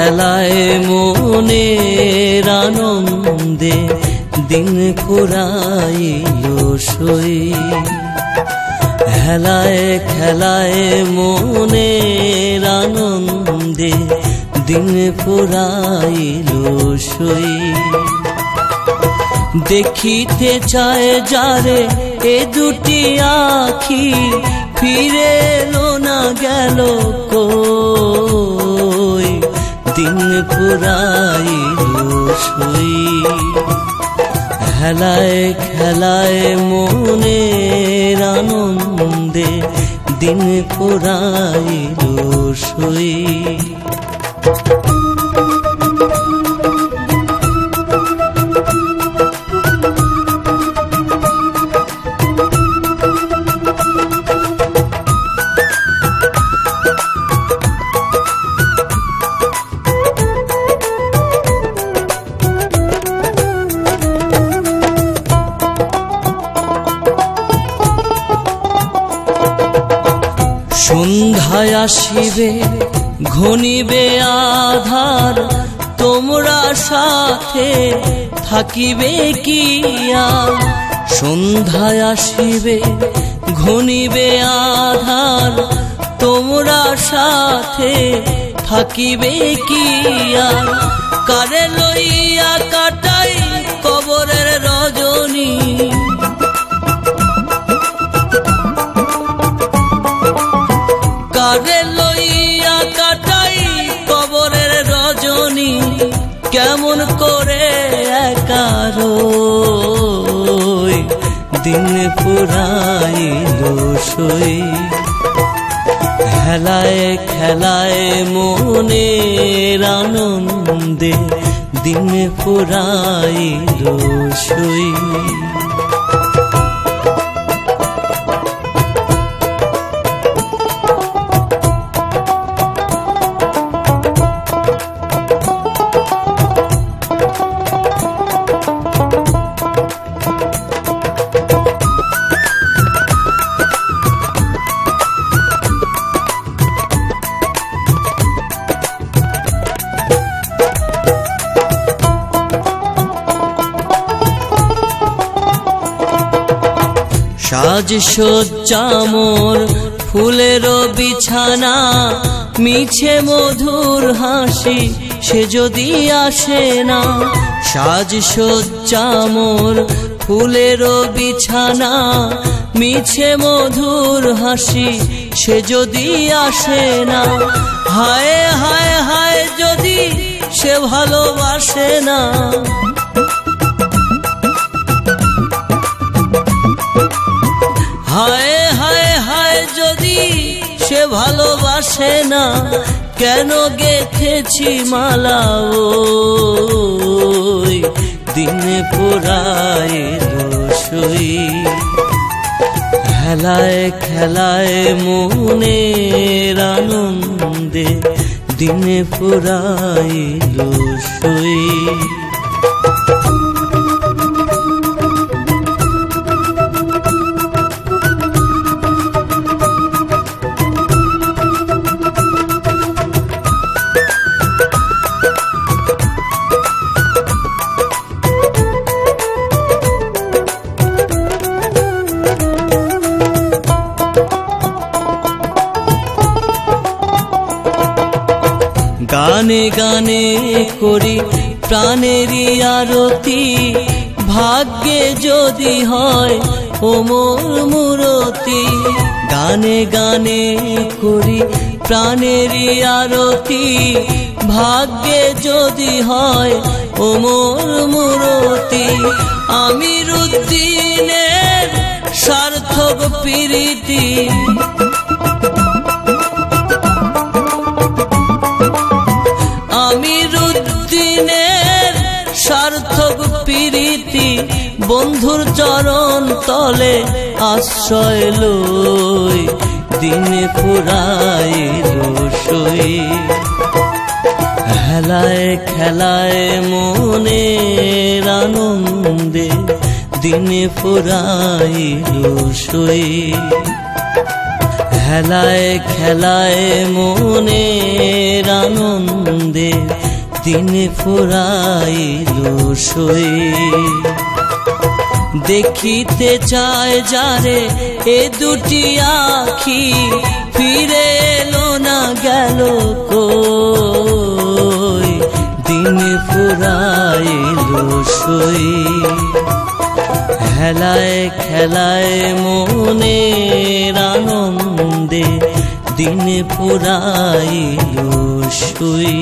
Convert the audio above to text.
খেলায় মনের আনন্দে দিন ফুরাইল সই। হেলায় খেলায় মনের আনন্দে দিন ফুরাইল সই। দেখিতে চায় যারে এ দুটি আখি, ফিরে এলো না গেল কই, দিন ফুরাইল সই। হেলায় খেলায় মনের আনন্দে দিন ফুরাইল সই। সন্ধ্যায় আসিবে ঘনিবে আধার, তোমরা সাথে থাকিবে কি আর। সন্ধ্যায় আসিবে ঘনিবে আধার, তোমরা সাথে থাকিবে কি আর। কারে লইয়া কাটাই কবরের রজনী, কারে লইয়া কাটাই কবরের রজনী। কেমন করে একা রই, দিন ফুরাইল সই। হেলায় খেলায় মনের আনন্দে দিন ফুরাইল সই। সাজ সজ্জা মোর ফুলের বিছানা, মিছে মধুর হাসি সে যদি আসে না। সাজ সজ্জা মোর ফুলের বিছানা, মিছে মধুর হাসি সে যদি আসে না। হায় হায় হায় যদি সে ভালোবাসে না, হায় হায় হায় যদি সে ভালোবাসে না। কেন গেথেছি মালা ওই, দিন ফুরাইল সই। হেলায় খেলায় মনের আনন্দে দিন ফুরাইল সই। গানে গানে করি প্রাণেরই আরতি, ভাগ্যে যদি হয় ও মোর মূরতি। গানে গানে করি প্রাণেরই আরতি, ভাগ্যে যদি হয় ও মোর মূরতি। আমির উদ্দিনের সার্থক প্রীতি, আমির উদ্দিনের সার্থক প্রীতি। বন্ধুর চরণ তলে আশ্রয় লই, দিন ফুরাইল সই। হেলায় খেলায় মনের আনন্দে দিন ফুরাইল সই। হেলায় খেলায় মনের আনন্দে দিন ফুরাইল সই। দেখিতে চায় যারে এ দুটি আখি, ফিরে এলো না গেল কই, দিন ফুরাইল সই। হেলায় খেলায় মনের আনন্দে দিন ফুরাইল সই।